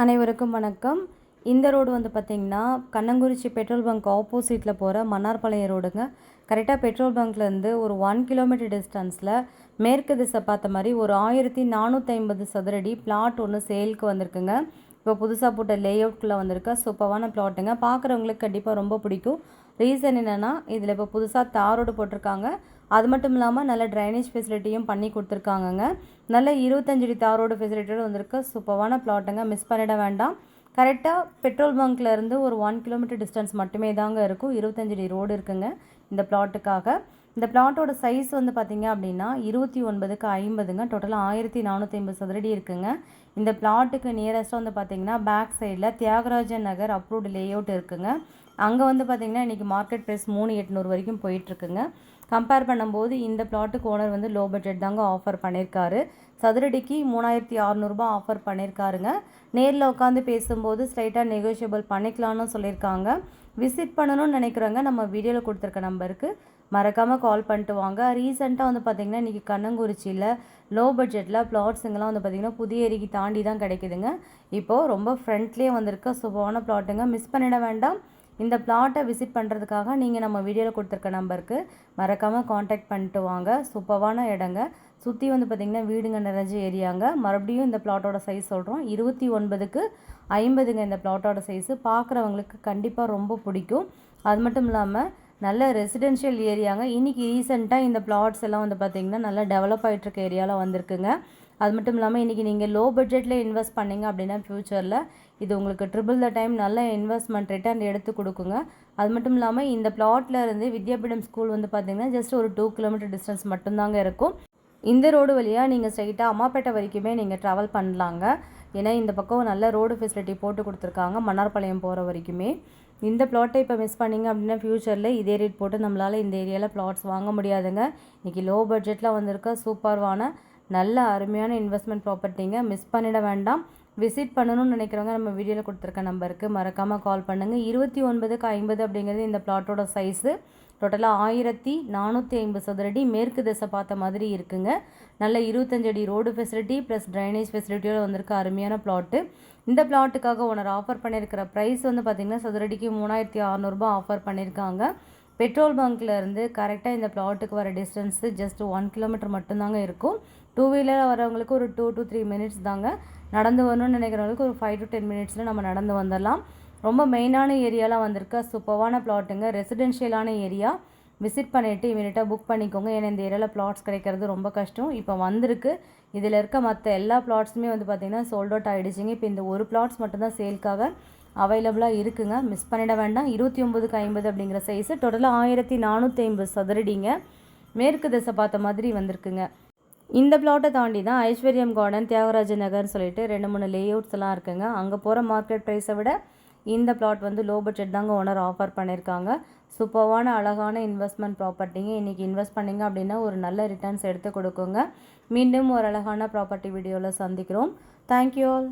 அனைவருக்கும் வணக்கம். இந்த ரோடு வந்து பார்த்திங்கன்னா கண்ணங்குறிச்சி பெட்ரோல் பங்க் ஆப்போசிட்டில் போகிற மன்னார்பாளையம் ரோடுங்க. கரெக்டாக பெட்ரோல் பங்க்லேருந்து ஒரு 1 கிலோமீட்டர் டிஸ்டன்ஸில் மேற்கு திசை பார்த்த மாதிரி ஒரு 1450 சதுரடி பிளாட் ஒன்று சேலுக்கு வந்திருக்குங்க. இப்போ புதுசாக போட்ட லேஅவுட்குள்ளே வந்திருக்க சூப்பரான பிளாட்டுங்க. பார்க்குறவங்களுக்கு கண்டிப்பாக ரொம்ப பிடிக்கும். ரீசன் என்னென்னா இதில் இப்போ புதுசாக தார் ரோடு போட்டிருக்காங்க. அது மட்டும் இல்லாமல் நல்ல ட்ரைனேஜ் ஃபெசிலிட்டியும் பண்ணி கொடுத்துருக்காங்கங்க. நல்ல 25 அடி தார் ரோடு ஃபெசிலிட்டியோடு வந்திருக்க சூப்பரான பிளாட்டுங்க. மிஸ் பண்ணிட வேண்டாம். கரெக்டாக பெட்ரோல் பங்க்லேருந்து ஒரு 1 கிலோமீட்டர் டிஸ்டன்ஸ் மட்டுமே தாங்க இருக்கும். 25 அடி ரோடு இருக்குங்க இந்த பிளாட்டுக்காக. இந்த பிளாட்டோட சைஸ் வந்து பார்த்திங்க அப்படின்னா 29க்கு 50ங்க. டோட்டலாக 1450 சதுரடி இருக்குங்க. இந்த பிளாட்டுக்கு நியரஸ்ட்டாக வந்து பார்த்திங்கன்னா பேக் சைடில் தியாகராஜன் நகர் அப்ரூவ்டு லேஅவுட் இருக்குங்க. அங்கே வந்து பார்த்திங்கன்னா இன்றைக்கி மார்க்கெட் ப்ரைஸ் 3800 வரைக்கும் போயிட்டுருக்குங்க. கம்பேர் பண்ணும்போது இந்த பிளாட்டுக்கு ஓனர் வந்து லோ பட்ஜெட் தாங்க ஆஃபர் பண்ணியிருக்காரு. சதுரடிக்கு 3600 ஆஃபர் பண்ணியிருக்காருங்க. நேரில் உட்காந்து பேசும்போது ஸ்லைட்டாக நெகோஷியபிள் பண்ணிக்கலான்னு சொல்லியிருக்காங்க. விசிட் பண்ணணும்னு நினைக்கிறவங்க நம்ம வீடியோவில் கொடுத்துருக்க நம்பருக்கு மறக்காமல் கால் பண்ணிட்டு வாங்க. ரீசெண்டாக வந்து பார்த்திங்கன்னா இன்றைக்கி கண்ணங்குறிச்சியில் லோ பட்ஜெட்டில் பிளாட்ஸுங்கெல்லாம் வந்து பார்த்திங்கன்னா புதிய ஏரிக்கு தாண்டி தான் கிடைக்குதுங்க. இப்போது ரொம்ப ஃப்ரண்ட்லேயே வந்திருக்க சூப்பரான பிளாட்டுங்க. மிஸ் பண்ணிட வேண்டாம். இந்த பிளாட்டை விசிட் பண்ணுறதுக்காக நீங்கள் நம்ம வீடியோவில் கொடுத்துருக்க நம்பருக்கு மறக்காமல் காண்டாக்ட் பண்ணிட்டு வாங்க. சூப்பரான இடங்க. சுற்றி வந்து பார்த்திங்கன்னா வீடுங்க நிறைஞ்ச ஏரியாங்க. மறுபடியும் இந்த பிளாட்டோட சைஸ் சொல்கிறோம் 29க்கு 50ங்க இந்த பிளாட்டோட சைஸு. பார்க்குறவங்களுக்கு கண்டிப்பாக ரொம்ப பிடிக்கும். அது மட்டும் இல்லாமல் நல்ல ரெசிடென்ஷியல் ஏரியாங்க. இன்றைக்கி ரீசெண்டாக இந்த பிளாட்ஸ் எல்லாம் வந்து பார்த்திங்கன்னா நல்லா டெவலப் ஆகிட்டுருக்க ஏரியாவில் வந்திருக்குங்க. அது மட்டும் இல்லாமல் இன்றைக்கி நீங்கள் லோ பட்ஜெட்டில் இன்வெஸ்ட் பண்ணிங்க அப்படின்னா ஃப்யூச்சரில் இது உங்களுக்கு ட்ரிபிள் த டைம் நல்ல இன்வெஸ்ட்மெண்ட் ரிட்டர்ன் எடுத்து கொடுக்குங்க. அது மட்டும் இல்லாமல் இந்த பிளாட்டில் இருந்து வித்யாபீடம் ஸ்கூல் வந்து பார்த்திங்கன்னா ஜஸ்ட் ஒரு 2 கிலோமீட்டர் டிஸ்டன்ஸ் மட்டும்தாங்க இருக்கும். இந்த ரோடு வழியாக நீங்கள் ஸ்ட்ரைட்டாக அம்மாப்பேட்டை வரைக்குமே நீங்கள் ட்ராவல் பண்ணலாங்க. ஏன்னா இந்த பக்கம் நல்ல ரோடு ஃபெசிலிட்டி போட்டு கொடுத்துருக்காங்க மன்னார்பாளையம் போகிற வரைக்குமே. இந்த பிளாட்டை இப்போ மிஸ் பண்ணிங்க அப்படின்னா ஃப்யூச்சரில் இதே ரேட் போட்டு நம்மளால் இந்த ஏரியாவில் பிளாட்ஸ் வாங்க முடியாதுங்க. இன்றைக்கி லோ பட்ஜெட்டில் வந்திருக்க சூப்பர்வான நல்ல அருமையான இன்வெஸ்ட்மெண்ட் ப்ராப்பர்ட்டிங்க. மிஸ் பண்ணிட வேண்டாம். விசிட் பண்ணணும்னு நினைக்கிறவங்க நம்ம வீடியோவில் கொடுத்துருக்க நம்பருக்கு மறக்காமல் கால் பண்ணுங்கள். 29க்கு 50 அப்படிங்கிறது இந்த பிளாட்டோட சைஸு. டோட்டலாக 1450 சதுரடி மேற்கு திசை பார்த்த மாதிரி இருக்குங்க. நல்ல 25 அடி ரோடு ஃபெசிலிட்டி ப்ளஸ் ட்ரைனேஜ் ஃபெசிலிட்டியோடு வந்திருக்க அருமையான பிளாட்டு. இந்த பிளாட்டுக்காக ஓனர் ஆஃபர் பண்ணியிருக்கிற ப்ரைஸ் வந்து பார்த்திங்கன்னா சதுரடிக்கு 3600 ஆஃபர் பண்ணியிருக்காங்க. பெட்ரோல் பங்க்லேருந்து கரெக்டாக இந்த பிளாட்டுக்கு வர டிஸ்டன்ஸு ஜஸ்ட் 1 கிலோமீட்டர் மட்டும்தாங்க இருக்கும். 2 வீலரில் வரவங்களுக்கு ஒரு 2 to 3 மினிட்ஸ் தாங்க. நடந்து வரணும்னு நினைக்கிறவங்களுக்கு ஒரு 5 to 10 மினிட்ஸில் நம்ம நடந்து வந்துடலாம். ரொம்ப மெயினான ஏரியாலாம் வந்திருக்க சூப்பரான பிளாட்டுங்க. ரெசிடென்ஷியலான ஏரியா. விசிட் பண்ணிவிட்டு இமீடியட்டாக புக் பண்ணிக்கோங்க. ஏன்னா இந்த ஏரியாவில் பிளாட்ஸ் கிடைக்கிறது ரொம்ப கஷ்டம். இப்போ வந்திருக்கு. இதில் இருக்க மற்ற எல்லா பிளாட்ஸுமே வந்து பார்த்திங்கன்னா சோல்ட் அவுட் ஆகிடுச்சிங்க. இப்போ இந்த ஒரு பிளாட்ஸ் மட்டும்தான் சேல்க்காக அவைலபிளாக இருக்குங்க. மிஸ் பண்ணிட வேண்டாம். 29க்கு 50 அப்படிங்கிற சைஸு. டோட்டலாக 1450 சதுரடிங்க. மேற்கு திசை பார்த்த மாதிரி வந்திருக்குங்க. இந்த பிளாட்டை தாண்டி தான் ஐஸ்வர்யம் கார்டன் தியாகராஜ நகர்னு சொல்லிட்டு 2-3 லேஅவுட்ஸ் எல்லாம் இருக்குங்க. அங்கே போகிற மார்க்கெட் ப்ரைஸை விட இந்த பிளாட் வந்து லோ பட்ஜெட் தாங்க ஓனர் ஆஃபர் பண்ணியிருக்காங்க. சூப்பரான அழகான இன்வெஸ்ட்மெண்ட் ப்ராப்பர்ட்டிங்க. இன்றைக்கி இன்வெஸ்ட் பண்ணிங்க அப்படின்னா ஒரு நல்ல ரிட்டர்ன்ஸ் எடுத்து கொடுக்குங்க. மீண்டும் ஒரு அழகான ப்ராப்பர்ட்டி வீடியோவில் சந்திக்கிறோம். Thank you all.